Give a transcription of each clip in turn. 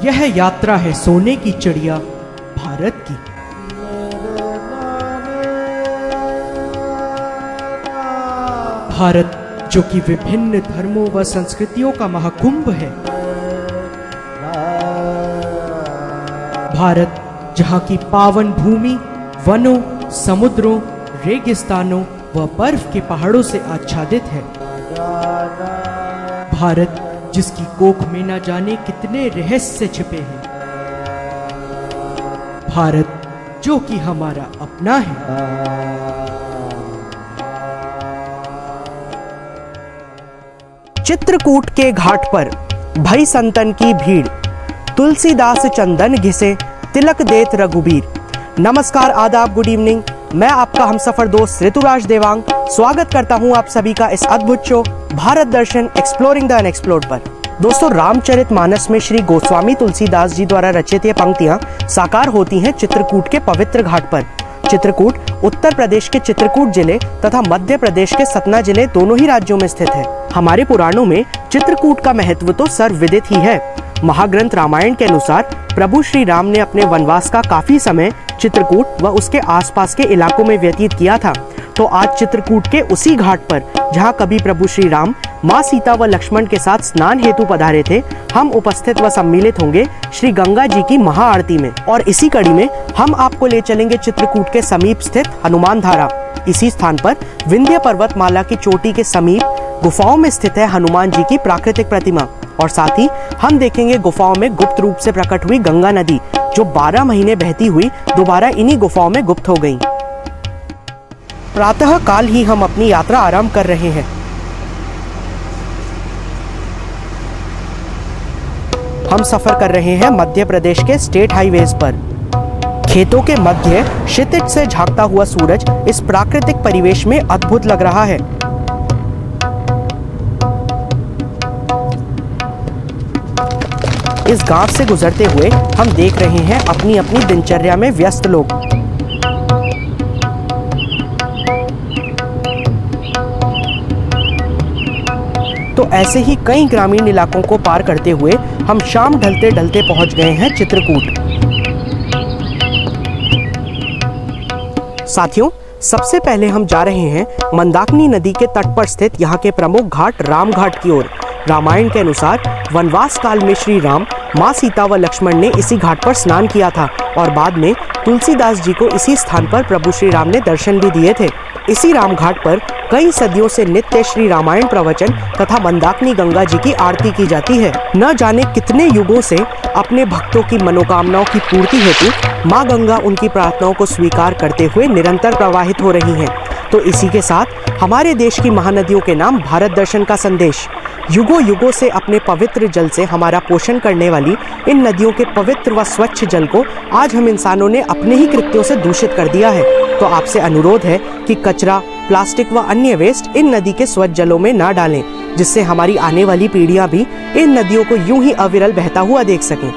यह यात्रा है सोने की चिड़िया भारत की। भारत जो कि विभिन्न धर्मों व संस्कृतियों का महाकुंभ है। भारत जहाँ की पावन भूमि वनों, समुद्रों, रेगिस्तानों व बर्फ के पहाड़ों से आच्छादित है। भारत जिसकी कोख में न जाने कितने रहस्य छिपे हैं। भारत जो कि हमारा अपना है। चित्रकूट के घाट पर भई संतन की भीड़, तुलसीदास चंदन घिसे तिलक देत रघुबीर। नमस्कार, आदाब, गुड इवनिंग। मैं आपका हमसफर दोस्त ऋतुराज देवांग स्वागत करता हूं आप सभी का इस अद्भुत show Bharat Darshan exploring the unexplored पर। दोस्तों, रामचरितमानस में श्री गोस्वामी तुलसीदास जी द्वारा रचित ये पंक्तियां साकार होती हैं चित्रकूट के पवित्र घाट पर। चित्रकूट उत्तर प्रदेश के चित्रकूट जिले तथा मध्य प्रदेश के सतना जिले दोनों ही राज्यों में स्थित है। हमारे पुराणों में चित्रकूट का महत्व तो सर्वविदित ही है। महाग्रंथ रामायण के अनुसार प्रभु श्री राम ने अपने वनवास का काफी समय चित्रकूट व उसके आसपास के इलाकों में व्यतीत किया था। तो आज चित्रकूट के उसी घाट पर जहां कभी प्रभु श्री राम माँ सीता व लक्ष्मण के साथ स्नान हेतु पधारे थे, हम उपस्थित व सम्मिलित होंगे श्री गंगा जी की महाआरती में। और इसी कड़ी में हम आपको ले चलेंगे चित्रकूट के समीप स्थित हनुमान धारा। इसी स्थान पर विंध्य पर्वतमाला की चोटी के समीप गुफाओं में स्थित है हनुमान जी की प्राकृतिक प्रतिमा। और साथ ही हम देखेंगे गुफाओं में गुप्त रूप से प्रकट हुई गंगा नदी, जो 12 महीने बहती हुई दोबारा इन्हीं गुफाओं में गुप्त हो गई। प्रातः काल ही हम अपनी यात्रा आरंभ कर रहे हैं। हम सफर कर रहे हैं मध्य प्रदेश के स्टेट हाईवेज पर। खेतों के मध्य क्षितिज से झांकता हुआ सूरज इस प्राकृतिक परिवेश में अद्भुत लग रहा है। इस गांव से गुजरते हुए हम देख रहे हैं अपनी अपनी दिनचर्या में व्यस्त लोग। तो ऐसे ही कई ग्रामीण इलाकों को पार करते हुए हम शाम ढलते ढलते पहुंच गए हैं चित्रकूट। साथियों, सबसे पहले हम जा रहे हैं मंदाकिनी नदी के तट पर स्थित यहाँ के प्रमुख घाट राम घाट की ओर। रामायण के अनुसार वनवास काल में श्री राम, माँ सीता व लक्ष्मण ने इसी घाट पर स्नान किया था और बाद में तुलसीदास जी को इसी स्थान पर प्रभु श्री राम ने दर्शन भी दिए थे। इसी राम घाट पर कई सदियों से नित्य श्री रामायण प्रवचन तथा मंदाकिनी गंगा जी की आरती की जाती है। न जाने कितने युगों से अपने भक्तों की मनोकामनाओं की पूर्ति हेतु माँ गंगा उनकी प्रार्थनाओं को स्वीकार करते हुए निरंतर प्रवाहित हो रही हैं। तो इसी के साथ हमारे देश की महानदियों के नाम भारत दर्शन का संदेश। युगों युगों से अपने पवित्र जल से हमारा पोषण करने वाली इन नदियों के पवित्र व स्वच्छ जल को आज हम इंसानों ने अपने ही कृत्यों से दूषित कर दिया है। तो आपसे अनुरोध है कि कचरा, प्लास्टिक व अन्य वेस्ट इन नदी के स्वच्छ जलों में ना डालें, जिससे हमारी आने वाली पीढ़ियां भी इन नदियों को यूं ही अविरल बहता हुआ देख सकें।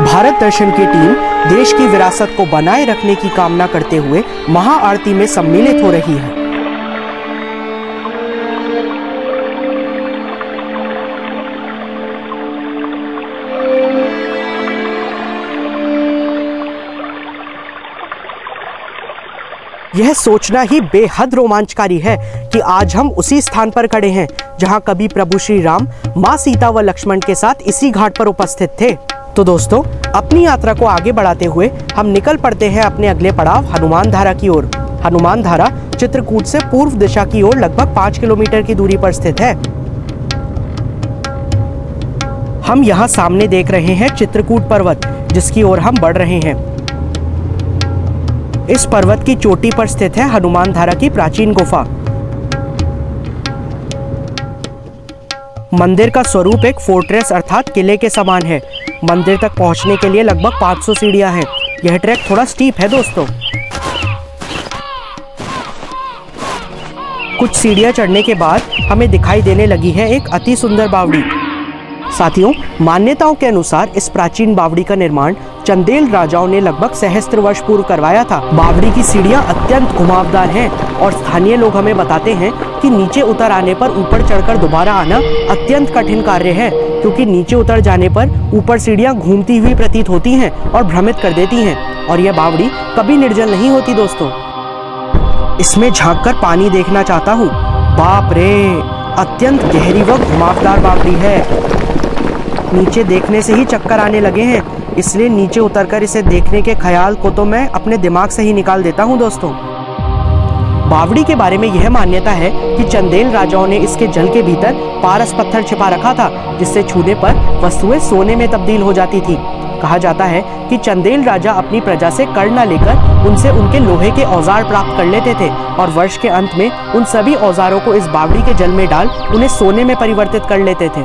भारत दर्शन की टीम देश की विरासत को बनाए रखने की कामना करते हुए महाआरती में सम्मिलित हो रही है। यह सोचना ही बेहद रोमांचकारी है कि आज हम उसी स्थान पर खड़े हैं जहां कभी प्रभु श्री राम, माँ सीता व लक्ष्मण के साथ इसी घाट पर उपस्थित थे। तो दोस्तों, अपनी यात्रा को आगे बढ़ाते हुए हम निकल पड़ते हैं अपने अगले पड़ाव हनुमान धारा की ओर। हनुमान धारा चित्रकूट से पूर्व दिशा की ओर लगभग 5 किलोमीटर की दूरी पर स्थित है। हम यहाँ सामने देख रहे हैं चित्रकूट पर्वत, जिसकी ओर हम बढ़ रहे हैं। इस पर्वत की चोटी पर स्थित है हनुमान धारा की प्राचीन गुफा। मंदिर का स्वरूप एक फोर्ट्रेस अर्थात किले के समान है। मंदिर तक पहुंचने के लिए लगभग 500 सीढ़ियां हैं। यह ट्रैक थोड़ा स्टीप है दोस्तों। कुछ सीढ़ियां चढ़ने के बाद हमें दिखाई देने लगी है एक अति सुंदर बावड़ी। साथियों, मान्यताओं के अनुसार इस प्राचीन बावड़ी का निर्माण चंदेल राजाओं ने लगभग सहस्त्र वर्ष पूर्व करवाया था। बावड़ी की सीढ़ियां अत्यंत घुमावदार हैं और स्थानीय लोग हमें बताते हैं कि नीचे उतर आने पर ऊपर चढ़कर दोबारा आना अत्यंत कठिन कार्य है, क्योंकि नीचे उतर जाने पर ऊपर सीढ़ियां घूमती हुई प्रतीत होती हैं और भ्रमित कर देती हैं, और यह बावड़ी कभी निर्जल नहीं होती दोस्तों। इसमें झांककर पानी देखना चाहता हूँ। बाप रे, अत्यंत गहरी व घुमावदार बावड़ी है। नीचे देखने से ही चक्कर आने लगे हैं, इसलिए नीचे उतरकर इसे देखने के ख्याल को तो मैं अपने दिमाग से ही निकाल देता हूँ दोस्तों। बावड़ी के बारे में यह मान्यता है कि चंदेल राजाओं ने इसके जल के भीतर पारस पत्थर छिपा रखा था, जिससे छूने पर वस्तुएं सोने में तब्दील हो जाती थी। कहा जाता है कि चंदेल राजा अपनी प्रजा से कर न लेकर उनसे उनके लोहे के औजार प्राप्त कर लेते थे और वर्ष के अंत में उन सभी औजारों को इस बावड़ी के जल में डाल उन्हें सोने में परिवर्तित कर लेते थे।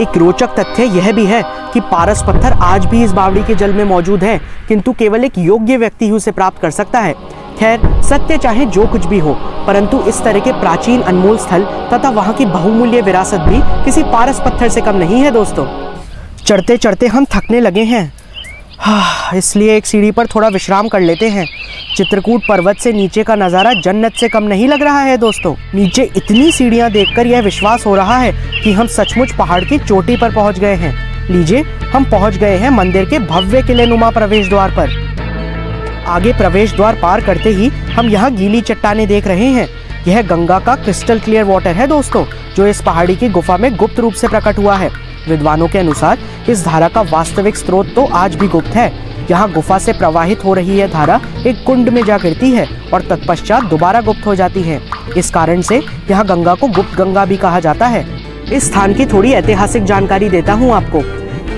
एक रोचक तथ्य यह भी है कि पारस पत्थर आज भी इस बावड़ी के जल में मौजूद है, किंतु केवल एक योग्य व्यक्ति ही उसे प्राप्त कर सकता है। खैर, सत्य चाहे जो कुछ भी हो, परंतु इस तरह के प्राचीन अनमोल स्थल तथा वहाँ की बहुमूल्य विरासत भी किसी पारस पत्थर से कम नहीं है दोस्तों। चढ़ते चढ़ते हम थकने लगे हैं, इसलिए एक सीढ़ी पर थोड़ा विश्राम कर लेते हैं। चित्रकूट पर्वत से नीचे का नज़ारा जन्नत से कम नहीं लग रहा है दोस्तों। नीचे इतनी सीढ़ियां देखकर यह विश्वास हो रहा है कि हम सचमुच पहाड़ की चोटी पर पहुंच गए हैं। लीजिए, हम पहुंच गए हैं मंदिर के भव्य किलेनुमा प्रवेश द्वार पर। आगे प्रवेश द्वार पार करते ही हम यहाँ गीली चट्टानें देख रहे हैं। यह गंगा का क्रिस्टल क्लियर वाटर है दोस्तों, जो इस पहाड़ी की गुफा में गुप्त रूप से प्रकट हुआ है। विद्वानों के अनुसार इस धारा का वास्तविक स्रोत तो आज भी गुप्त है। यहाँ गुफा से प्रवाहित हो रही यह धारा एक कुंड में जा गिरती है और तत्पश्चात दोबारा गुप्त हो जाती है। इस कारण से यहाँ गंगा को गुप्त गंगा भी कहा जाता है। इस स्थान की थोड़ी ऐतिहासिक जानकारी देता हूँ आपको।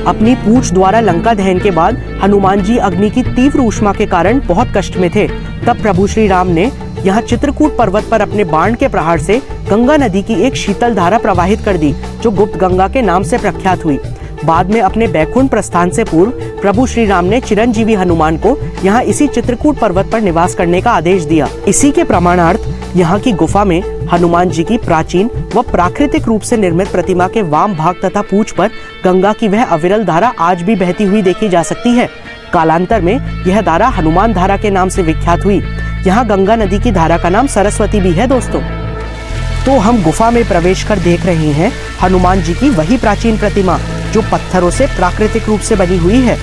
अपनी पूंछ द्वारा लंका दहन के बाद हनुमान जी अग्नि की तीव्र ऊष्मा के कारण बहुत कष्ट में थे। तब प्रभु श्री राम ने यहाँ चित्रकूट पर्वत पर अपने बाण के प्रहार से गंगा नदी की एक शीतल धारा प्रवाहित कर दी, जो गुप्त गंगा के नाम से प्रख्यात हुई। बाद में अपने बैकुंठ प्रस्थान से पूर्व प्रभु श्री राम ने चिरंजीवी हनुमान को यहाँ इसी चित्रकूट पर्वत पर निवास करने का आदेश दिया। इसी के प्रमाणार्थ यहाँ की गुफा में हनुमान जी की प्राचीन व प्राकृतिक रूप से निर्मित प्रतिमा के वाम भाग तथा पूंछ पर गंगा की वह अविरल धारा आज भी बहती हुई देखी जा सकती है। कालांतर में यह धारा हनुमान धारा के नाम से विख्यात हुई। यहाँ गंगा नदी की धारा का नाम सरस्वती भी है दोस्तों। तो हम गुफा में प्रवेश कर देख रहे हैं हनुमान जी की वही प्राचीन प्रतिमा, जो पत्थरों से प्राकृतिक रूप से बनी हुई है।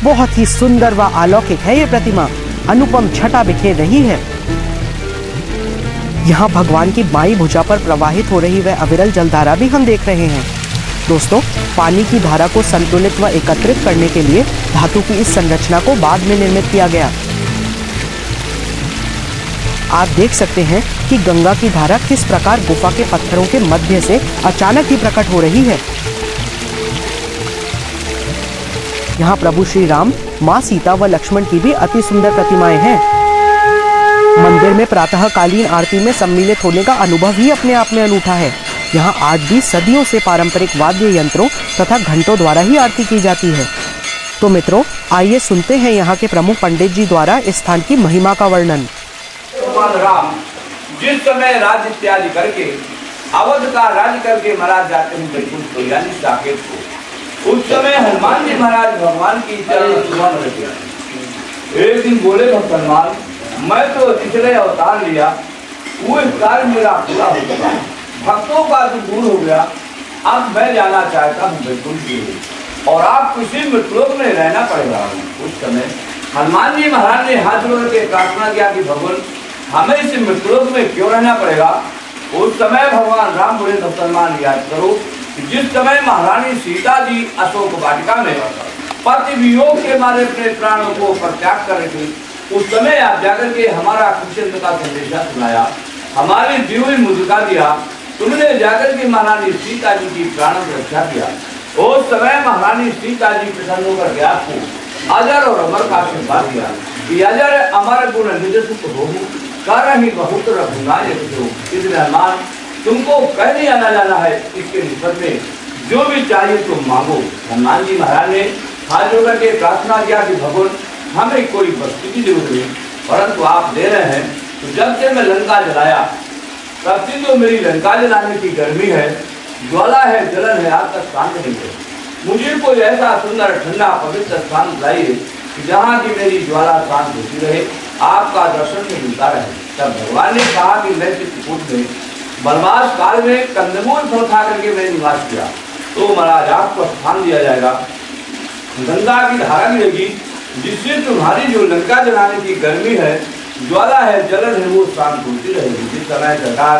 बहुत ही सुंदर व अलौकिक है ये प्रतिमा, अनुपम छटा बिखेर रही है। यहाँ भगवान की बाईं भुजा पर प्रवाहित हो रही वह अविरल जलधारा भी हम देख रहे हैं। दोस्तों, पानी की धारा को संतुलित व एकत्रित करने के लिए धातु की इस संरचना को बाद में निर्मित किया गया। आप देख सकते हैं कि गंगा की धारा किस प्रकार गुफा के पत्थरों के मध्य से अचानक ही प्रकट हो रही है। यहाँ प्रभु श्री राम, माँ सीता व लक्ष्मण की भी अति सुंदर प्रतिमाएं हैं। मंदिर में प्रातःकालीन आरती में सम्मिलित होने का अनुभव ही अपने आप में अनूठा है। यहाँ आज भी सदियों से पारंपरिक वाद्य यंत्रों तथा घंटों द्वारा ही आरती की जाती है। तो मित्रों, आइए सुनते हैं यहाँ के प्रमुख पंडित जी द्वारा इस स्थान की महिमा का वर्णन। भगवान राम जिस समय राज्य इत्यादि करके अवध का राज्य करके महाराज जाते हैं बैकुंठ को, यानी साकेत को, उस समय हनुमान जी महाराज भगवान की चरण सुमन रखे। एक दिन बोले भगवान, मैं तो पिछले अवतार लिया, वो कार्य मेरा पूरा हो गया, भक्तों का तो दूर हो गया, अब मैं जाना चाहता हूँ बैकुंठ की, और आप किसी मृतलोक में रहना पड़ेगा। उस समय हनुमान जी महाराज ने हाथ जोड़ के प्रार्थना किया कि भगवान, हमें इस मृतलोक में क्यों रहना पड़ेगा। उस समय भगवान राम बोले, मुसलमान याद करो कि जिस समय महारानी सीता जी अशोक वाटिका में पति वियोग के मारे अपने प्राणों को परित्याग कर रही थी, उस समय आप जाकर के हमारा कृष्ण का संदेशा सुनाया, हमारी जीवन मुस्का दिया, तुमने जाकर के महारानी सीता जी की प्राणों की रक्षा किया। उस समय महारानी सीता जी प्रसन्न होकर के आपको अजर और अमर का आशीर्वाद दिया कि अजर अमर गुण निज सुख हो, कर ही बहुत रखूंगा। इसलिए हनुमान, तुमको कहीं आना जाना है, इसके निकट में जो भी चाहिए तुम मांगो। हनुमान जी महाराज ने हाथ जोड़ के प्रार्थना किया कि भगवान, हमें कोई वस्तु की जरूरत नहीं, परंतु आप दे रहे हैं। तो जब से मैं लंका जलाया, तब से जो मेरी लंका जलाने की गर्मी है, ज्वाला है, जलन है, आज तक शांत नहीं है। मुझे कोई ऐसा सुंदर ठंडा पवित्र स्थान दिलाइए जहाँ की मेरी ज्वाला शांत होती रहे, आपका दर्शन में मिलता रहे। तब भगवान ने कहा कि मैं चित्रकूट में वनवास काल में कंदमूल फल खा करके मैंने निवास किया, तो महाराज आपको स्थान दिया जाएगा। गंगा की धारा मिलेगी जिससे तुम्हारी जो लंका जलाने की गर्मी है, ज्वाला है, जलन है, वो शांत होती रहेगी। जिस समय सरकार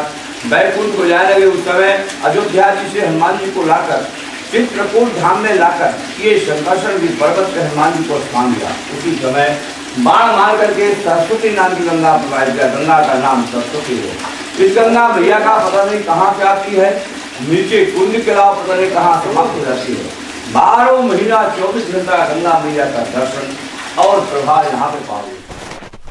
बैकुंठ को जाने लगे उस समय अयोध्या जी से हनुमान जी को लाकर चित्रकूट धाम में लाकर ये शंकरषण की पर्वत पे हनुमान जी को स्थान दिया। उसी समय बाण मार करके सरस्वती नाम की गंगा प्रवाहित किया। गंगा का नाम सरस्वती है। इस गंगा मैया का पता नहीं कहाँ से आती है, नीचे कुंड के अलावा पता नहीं कहाँ समाप्त हो जाती है। 12 महीना 24 घंटा गंगा मैया का दर्शन और प्रभाव यहाँ पे पाओगे।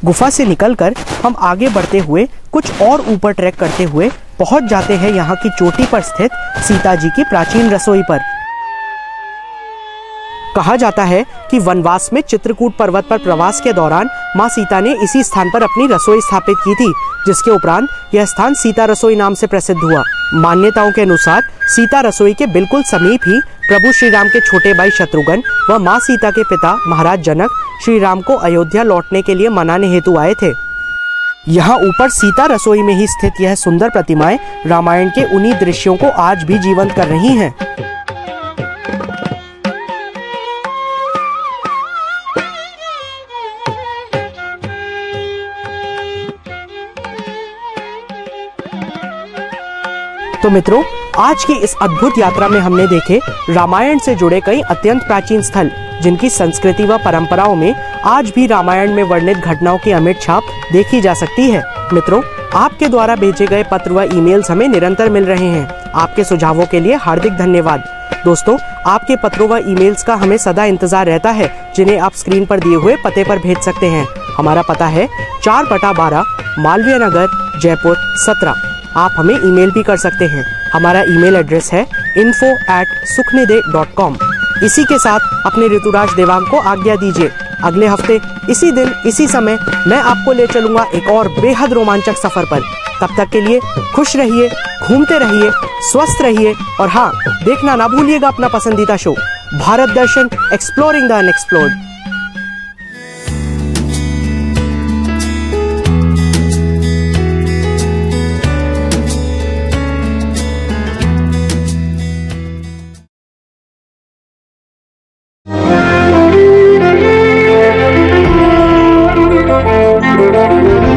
गुफा से निकलकर हम आगे बढ़ते हुए कुछ और ऊपर ट्रैक करते हुए पहुंच जाते हैं यहाँ की चोटी पर स्थित सीता जी की प्राचीन रसोई पर। कहा जाता है कि वनवास में चित्रकूट पर्वत पर प्रवास के दौरान मां सीता ने इसी स्थान पर अपनी रसोई स्थापित की थी, जिसके उपरांत यह स्थान सीता रसोई नाम से प्रसिद्ध हुआ। मान्यताओं के अनुसार सीता रसोई के बिल्कुल समीप ही प्रभु श्री राम के छोटे भाई शत्रुघ्न व मां सीता के पिता महाराज जनक श्री राम को अयोध्या लौटने के लिए मनाने हेतु आए थे। यहाँ ऊपर सीता रसोई में ही स्थित यह सुंदर प्रतिमाएं रामायण के उन्हीं दृश्यों को आज भी जीवंत कर रही हैं। तो मित्रों, आज की इस अद्भुत यात्रा में हमने देखे रामायण से जुड़े कई अत्यंत प्राचीन स्थल, जिनकी संस्कृति व परंपराओं में आज भी रामायण में वर्णित घटनाओं की अमिट छाप देखी जा सकती है। मित्रों, आपके द्वारा भेजे गए पत्र व ईमेल्स हमें निरंतर मिल रहे हैं। आपके सुझावों के लिए हार्दिक धन्यवाद। दोस्तों, आपके पत्रों व ईमेल्स का हमें सदा इंतजार रहता है, जिन्हें आप स्क्रीन पर दिए हुए पते पर भेज सकते हैं। हमारा पता है 4/12 मालवीय नगर, जयपुर 17। आप हमें ईमेल भी कर सकते हैं। हमारा ईमेल एड्रेस है info@sukhniday.com। इसी के साथ अपने ऋतुराज देवांग को आज्ञा दीजिए। अगले हफ्ते इसी दिन इसी समय मैं आपको ले चलूंगा एक और बेहद रोमांचक सफर पर। तब तक के लिए खुश रहिए, घूमते रहिए, स्वस्थ रहिए और हाँ, देखना ना भूलिएगा अपना पसंदीदा show Bharat Darshan exploring the unexplored. Thank you.